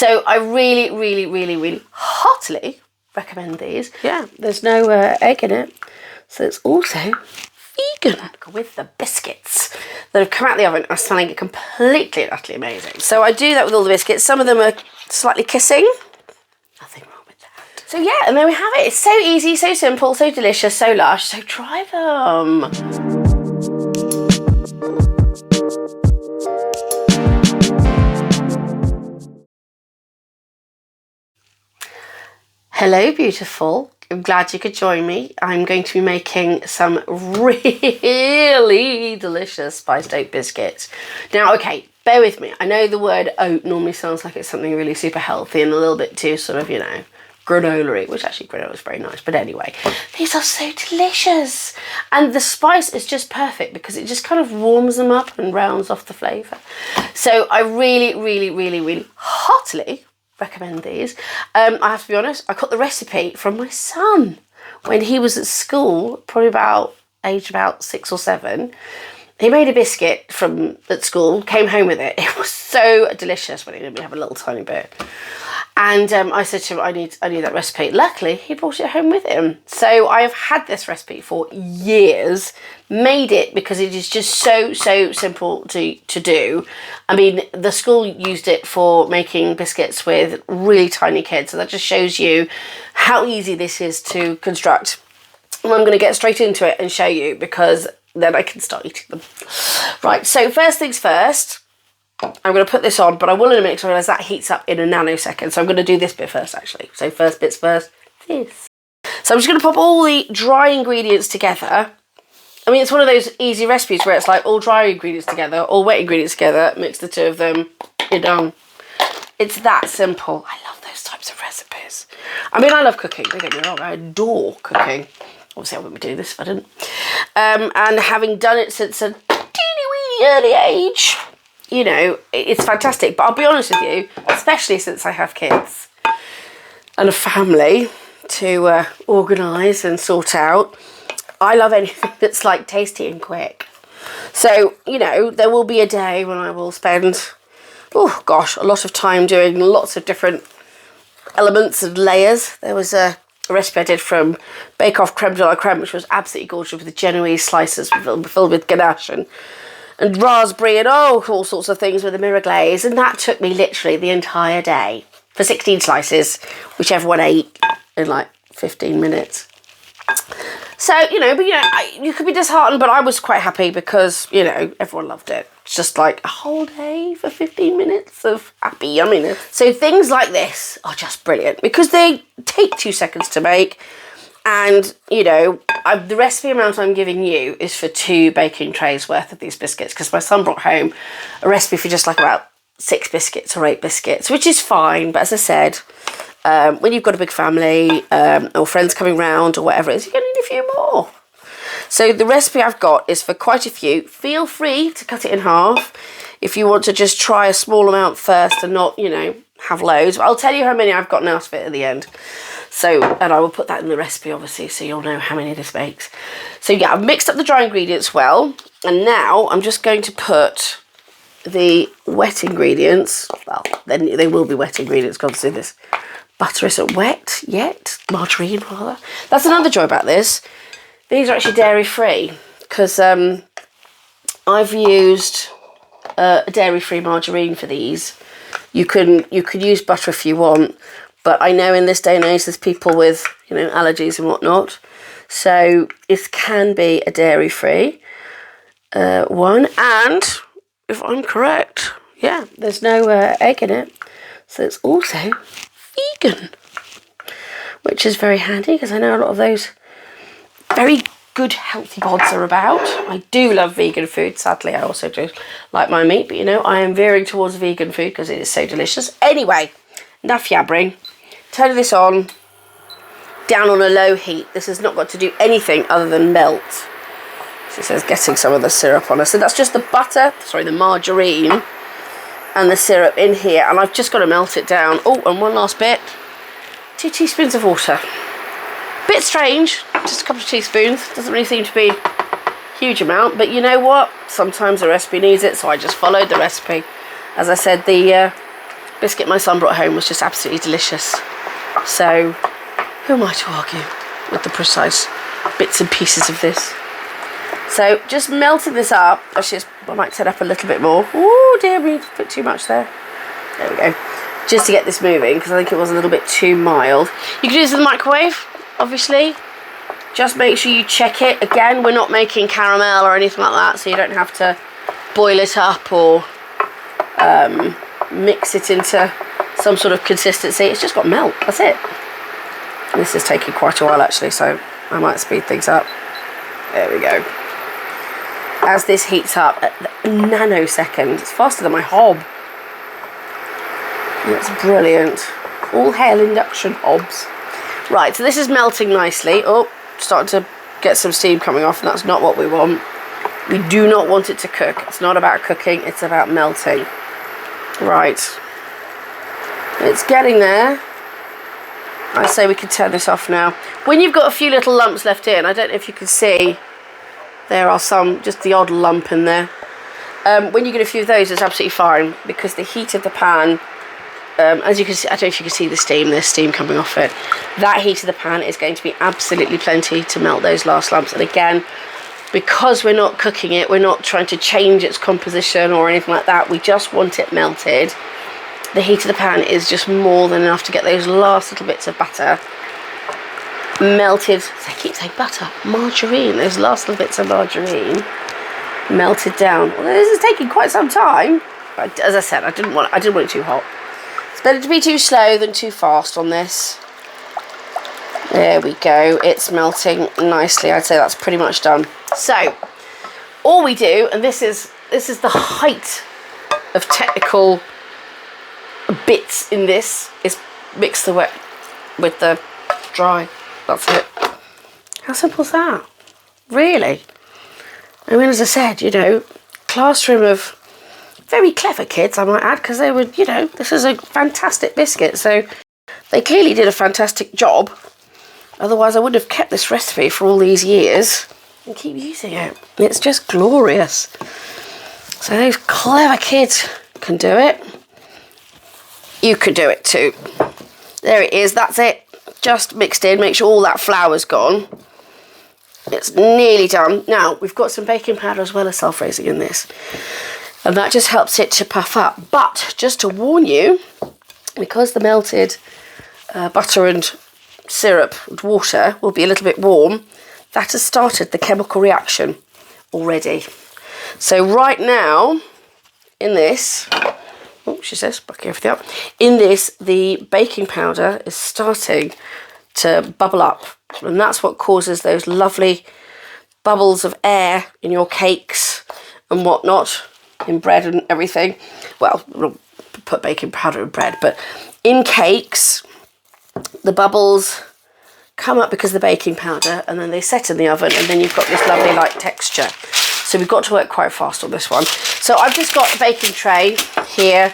So I really heartily recommend these. Yeah, there's no egg in it, so it's also vegan. With the biscuits that have come out of the oven, I'm smelling it completely and utterly amazing. So I do that with all the biscuits. Some of them are slightly kissing. Nothing wrong with that. So yeah, and there we have it. It's so easy, so simple, so delicious, so lush. So try them. Hello, beautiful. I'm glad you could join me. I'm going to be making some really delicious spiced oat biscuits. Now, okay, bear with me. I know the word oat normally sounds like it's something really super healthy and a little bit too sort of, you know, granola-y, which actually granola is very nice. But anyway, these are so delicious. And the spice is just perfect because it just kind of warms them up and rounds off the flavour. So I really heartily recommend these. I have to be honest, I got the recipe from my son when he was at school, probably aged about 6 or 7. He made a biscuit at school, came home with it. It was so delicious when he let me have a little tiny bit. And I said to him, I need that recipe. Luckily, he brought it home with him. So I have had this recipe for years, made it because it is just so simple to do. I mean, the school used it for making biscuits with really tiny kids. So that just shows you how easy this is to construct. And I'm going to get straight into it and show you because then I can start eating them. Right, so first things first. I'm going to put this on, but I will in a minute because I realise that heats up in a nanosecond. So I'm going to do this bit first, actually. So first bits first, this. So I'm just going to pop all the dry ingredients together. I mean, it's one of those easy recipes where it's like all dry ingredients together, all wet ingredients together, mix the two of them, you're done. It's that simple. I love those types of recipes. I mean, I love cooking, don't get me wrong, I adore cooking. Obviously, I wouldn't be doing this if I didn't. And having done it since a teeny-weeny early age, you know, it's fantastic. But I'll be honest with you, especially since I have kids and a family to organise and sort out, I love anything that's like tasty and quick. So, you know, there will be a day when I will spend, oh gosh, a lot of time doing lots of different elements and layers. There was a recipe I did from Bake Off Creme de la Creme, which was absolutely gorgeous with the Genoese slices filled with ganache and raspberry and all sorts of things with a mirror glaze. And that took me literally the entire day for 16 slices, which everyone ate in like 15 minutes. So, you know, but, you know, you could be disheartened, but I was quite happy because, you know, everyone loved it. It's just like a whole day for 15 minutes of happy yumminess. So things like this are just brilliant because they take 2 seconds to make. And, you know, the recipe amount I'm giving you is for 2 baking trays worth of these biscuits because my son brought home a recipe for just like about 6 biscuits or 8 biscuits, which is fine. But as I said, when you've got a big family or friends coming round or whatever it is, you're going to need a few more. So the recipe I've got is for quite a few. Feel free to cut it in half if you want to just try a small amount first and not, you know, have loads. But I'll tell you how many I've got now to fit at the end. So, and I will put that in the recipe, obviously, so you'll know how many this makes. So yeah, I've mixed up the dry ingredients well. And now I'm just going to put the wet ingredients. Well, then they will be wet ingredients, because obviously this butter isn't wet yet. Margarine, rather. That's another joy about this. These are actually dairy-free, because I've used a dairy-free margarine for these. You can use butter if you want. But I know in this day and age there's people with, you know, allergies and whatnot. So it can be a dairy-free one. And if I'm correct, yeah, there's no egg in it. So it's also vegan, which is very handy because I know a lot of those very good healthy pods are about. I do love vegan food. Sadly, I also do like my meat. But, you know, I am veering towards vegan food because it is so delicious. Anyway, enough yabbering. Turn this on, down on a low heat. This has not got to do anything other than melt. So it says getting some of the syrup on us. So that's just the butter, sorry, the margarine and the syrup in here. And I've just got to melt it down. Oh, and one last bit. 2 teaspoons of water. Bit strange, just a couple of teaspoons. Doesn't really seem to be a huge amount. But you know what? Sometimes the recipe needs it, so I just followed the recipe. As I said, the biscuit my son brought home was just absolutely delicious. So who am I to argue with the precise bits and pieces of this? So just melting this up. Actually, I might set up a little bit more. Oh dear me, put too much there. There we go. Just to get this moving, because I think it was a little bit too mild. You can do this in the microwave, obviously. Just make sure you check it. Again, we're not making caramel or anything like that, so you don't have to boil it up or mix it into some sort of consistency. It's just got melt, that's it. And this is taking quite a while actually, so I might speed things up. There we go. As this heats up at a nanosecond, it's faster than my hob. That's brilliant. All hail induction hobs. Right, so this is melting nicely. Oh, starting to get some steam coming off, and that's not what we want. We do not want it to cook. It's not about cooking, it's about melting. Right. It's getting there. I say we can turn this off now. When you've got a few little lumps left in, I don't know if you can see, there are some, just the odd lump in there. When you get a few of those, it's absolutely fine, because the heat of the pan, as you can see, I don't know if you can see the steam, there's steam coming off it. That heat of the pan is going to be absolutely plenty to melt those last lumps. And again, because we're not cooking it, we're not trying to change its composition or anything like that, we just want it melted. The heat of the pan is just more than enough to get those last little bits of butter melted. I keep saying butter, margarine, those last little bits of margarine melted down. Well, this is taking quite some time, but as I said, I didn't want it too hot. It's better to be too slow than too fast on this. There we go, it's melting nicely. I'd say that's pretty much done. So all we do, and this is the height of technical bits in this, is mix the wet with the dry. That's it. How simple is that? Really? I mean, as I said, you know, classroom of very clever kids, I might add, because they were, you know, this is a fantastic biscuit, so they clearly did a fantastic job. Otherwise I would have kept this recipe for all these years and keep using it. It's just glorious. So those clever kids can do it. You could do it too. There it is, that's it. Just mixed in, make sure all that flour's gone. It's nearly done. Now, we've got some baking powder as well as self-raising in this. And that just helps it to puff up. But, just to warn you, because the melted butter and syrup and water will be a little bit warm, that has started the chemical reaction already. So right now, in this, oh, she says, bucking everything up. In this, the baking powder is starting to bubble up. And that's what causes those lovely bubbles of air in your cakes and whatnot, in bread and everything. Well, we'll put baking powder in bread, but in cakes, the bubbles come up because of the baking powder, and then they set in the oven, and then you've got this lovely light texture. So we've got to work quite fast on this one. So I've just got a baking tray here.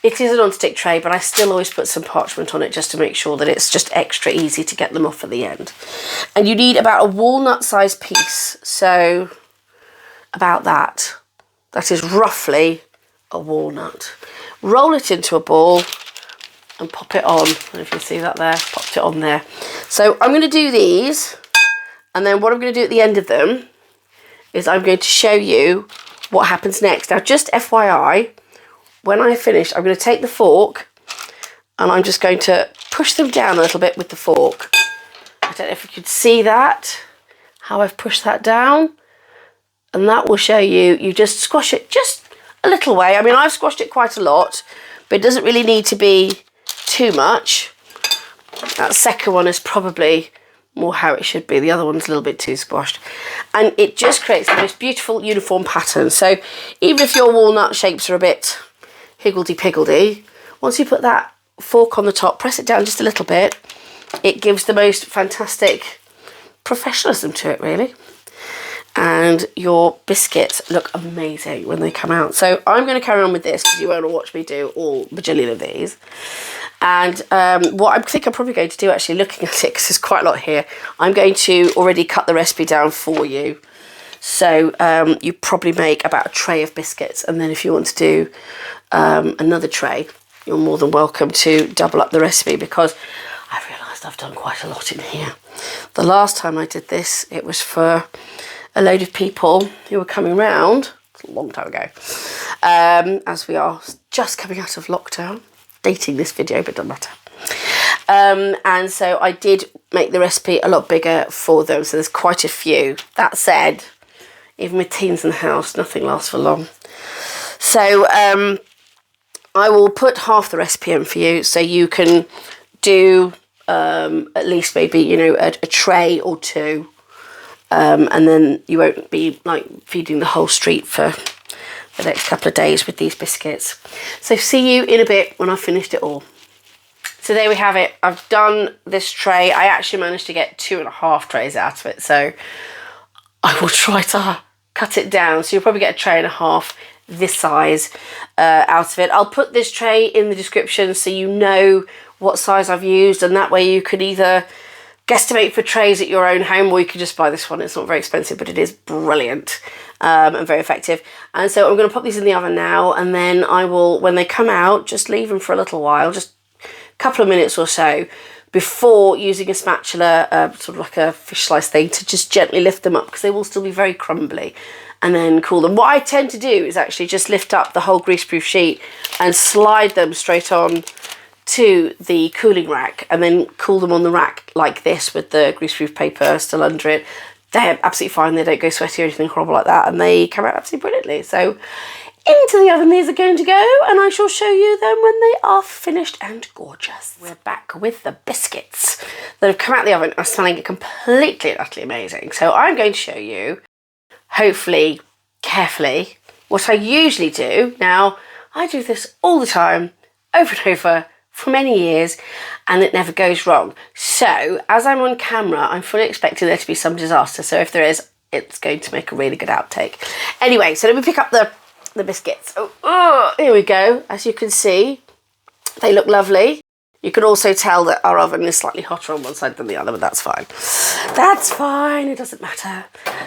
It is a non-stick tray, but I still always put some parchment on it just to make sure that it's just extra easy to get them off at the end. And you need about a walnut-sized piece, so about that. That is roughly a walnut. Roll it into a ball and pop it on. I don't know if you see that there, popped it on there. So I'm going to do these, and then what I'm going to do at the end of them is I'm going to show you what happens next. Now, just FYI, when I finish, I'm going to take the fork and I'm just going to push them down a little bit with the fork. I don't know if you could see that, how I've pushed that down. And that will show you, you just squash it just a little way. I mean, I've squashed it quite a lot, but it doesn't really need to be too much. That second one is probably more how it should be. The other one's a little bit too squashed. And it just creates the most beautiful uniform pattern. So even if your walnut shapes are a bit higgledy-piggledy, once you put that fork on the top, press it down just a little bit, it gives the most fantastic professionalism to it, really. And your biscuits look amazing when they come out. So I'm going to carry on with this because you won't watch me do all bajillion of these. And what I think I'm probably going to do, actually, looking at it, because there's quite a lot here, I'm going to already cut the recipe down for you. So you probably make about a tray of biscuits, and then if you want to do another tray, you're more than welcome to double up the recipe, because I realised I've done quite a lot in here. The last time I did this, it was for a load of people who were coming round, a long time ago, as we are just coming out of lockdown, dating this video, but doesn't matter. And so I did make the recipe a lot bigger for them, so there's quite a few. That said, even with teens in the house, nothing lasts for long. So I will put half the recipe in for you, so you can do at least maybe, you know, a tray or two, and then you won't be like feeding the whole street for the next couple of days with these biscuits. So see you in a bit when I've finished it all. So there we have it. I've done this tray. I actually managed to get 2.5 trays out of it, so I will try to cut it down. So you'll probably get a 1.5 trays this size out of it. I'll put this tray in the description so you know what size I've used, and that way you could either guesstimate for trays at your own home, or you could just buy this one. It's not very expensive, but it is brilliant and very effective. And so I'm going to pop these in the oven now, and then I will, when they come out, just leave them for a little while, just a couple of minutes or so, before using a spatula, sort of like a fish slice thing, to just gently lift them up, because they will still be very crumbly, and then cool them. What I tend to do is actually just lift up the whole greaseproof sheet and slide them straight on to the cooling rack, and then cool them on the rack like this with the greaseproof paper still under it. They're absolutely fine. They don't go sweaty or anything horrible like that, and they come out absolutely brilliantly. So into the oven these are going to go, and I shall show you them when they are finished and gorgeous. We're back with the biscuits that have come out of the oven, are smelling completely and utterly amazing. So I'm going to show you, hopefully carefully, what I usually do. Now, I do this all the time, over and over, for many years, and it never goes wrong. So as I'm on camera, I'm fully expecting there to be some disaster. So if there is, it's going to make a really good outtake. Anyway, so let me pick up the biscuits. Oh, here we go. As you can see, they look lovely. You can also tell that our oven is slightly hotter on one side than the other, but that's fine. That's fine, it doesn't matter.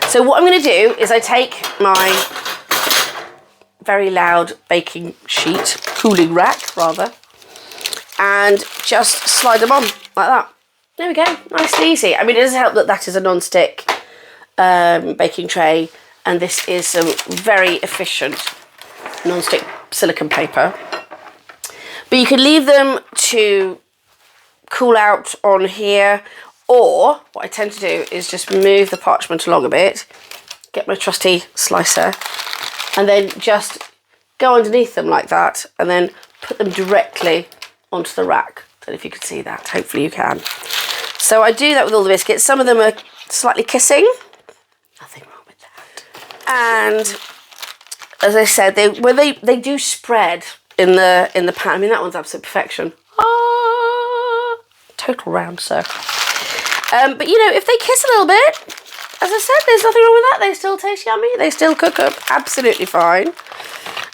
So what I'm going to do is I take my very loud baking sheet, cooling rack rather, and just slide them on like that. There we go, nice and easy. I mean, it does help that that is a non-stick baking tray, and this is some very efficient non-stick silicone paper. But you can leave them to cool out on here, or what I tend to do is just move the parchment along a bit, get my trusty slicer, and then just go underneath them like that, and then put them directly onto the rack. I don't know if you can see that, hopefully you can. So I do that with all the biscuits. Some of them are slightly kissing, nothing wrong with that. And as I said, they do spread in the pan. I mean, that one's absolute perfection. Total round circle. But you know, if they kiss a little bit, as I said, there's nothing wrong with that. They still taste yummy. They still cook up absolutely fine.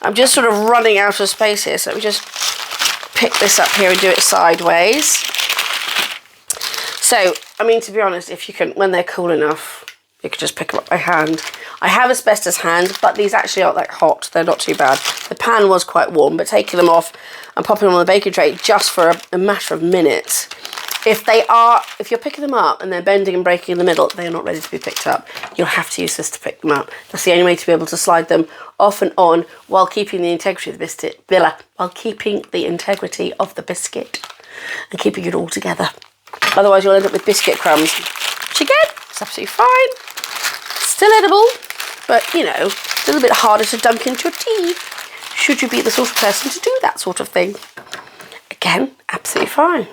I'm just sort of running out of space here, so let me just pick this up here and do it sideways. So, I mean, to be honest, if you can, when they're cool enough, you could just pick them up by hand. I have asbestos hands, but these actually aren't that hot. They're not too bad. The pan was quite warm, but taking them off and popping them on the baking tray just for a matter of minutes. If you're picking them up and they're bending and breaking in the middle, they're not ready to be picked up. You'll have to use this to pick them up. That's the only way to be able to slide them off and on while keeping the integrity of the biscuit, while keeping the integrity of the biscuit and keeping it all together. Otherwise, you'll end up with biscuit crumbs, which again, is absolutely fine. Still edible, but you know, a little bit harder to dunk into your tea, should you be the sort of person to do that sort of thing. Again, absolutely fine.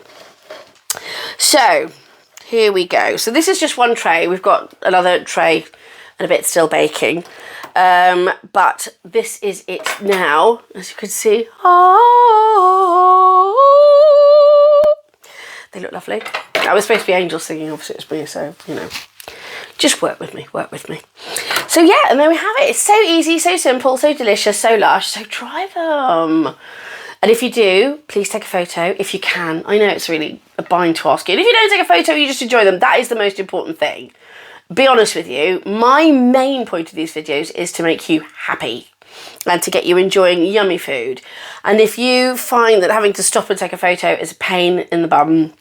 So, here we go. So this is just one tray. We've got another tray and a bit still baking. But this is it now, as you can see. Oh, they look lovely. That was supposed to be angels singing, obviously it's me, so, you know. Just work with me, work with me. So yeah, and there we have it. It's so easy, so simple, so delicious, so lush. So try them. And if you do, please take a photo if you can. I know it's really a bind to ask you. And if you don't take a photo, you just enjoy them. That is the most important thing. Be honest with you, my main point of these videos is to make you happy. and to get you enjoying yummy food. And if you find that having to stop and take a photo is a pain in the bum,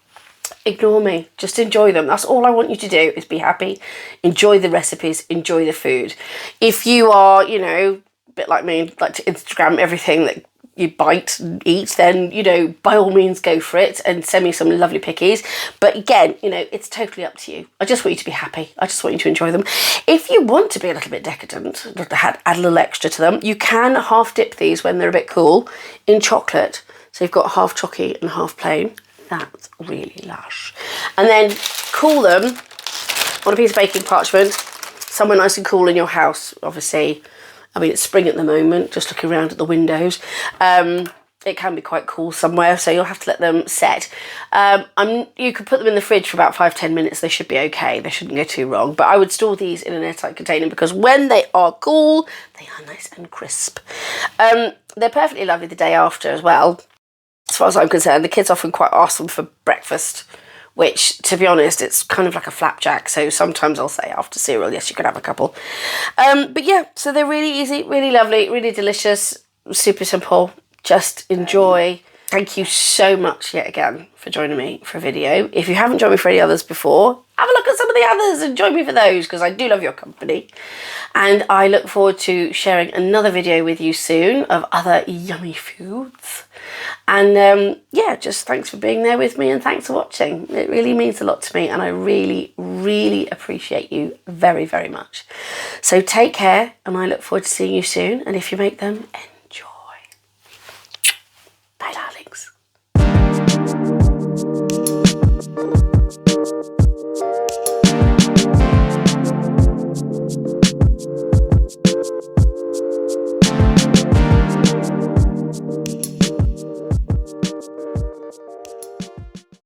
ignore me. Just enjoy them. That's all I want you to do, is be happy, enjoy the recipes, enjoy the food. If you are, you know, a bit like me, like to Instagram everything that you bite and eat, then, you know, by all means go for it and send me some lovely pickies. But again, you know, it's totally up to you. I just want you to be happy. I just want you to enjoy them. If you want to be a little bit decadent, add a little extra to them, you can half dip these when they're a bit cool in chocolate. So you've got half chocky and half plain. That's really lush. And then cool them on a piece of baking parchment, somewhere nice and cool in your house, obviously. I mean, it's spring at the moment, just looking around at the windows. It can be quite cool somewhere, so you'll have to let them set. You could put them in the fridge for about 5-10 minutes. They should be okay. They shouldn't go too wrong. But I would store these in an airtight container because when they are cool, they are nice and crisp. They're perfectly lovely the day after as well. As far as I'm concerned, the kids often quite ask them for breakfast, which, to be honest, it's kind of like a flapjack. So sometimes I'll say after cereal, yes, you can have a couple. But yeah, so they're really easy, really lovely, really delicious, super simple. Just enjoy. Thank you so much yet again for joining me for a video. If you haven't joined me for any others before, have a look at some of the others and join me for those, because I do love your company. And I look forward to sharing another video with you soon of other yummy foods. And yeah, just thanks for being there with me and thanks for watching. It really means a lot to me and I really, really appreciate you very, very much. So take care and I look forward to seeing you soon. And if you make them,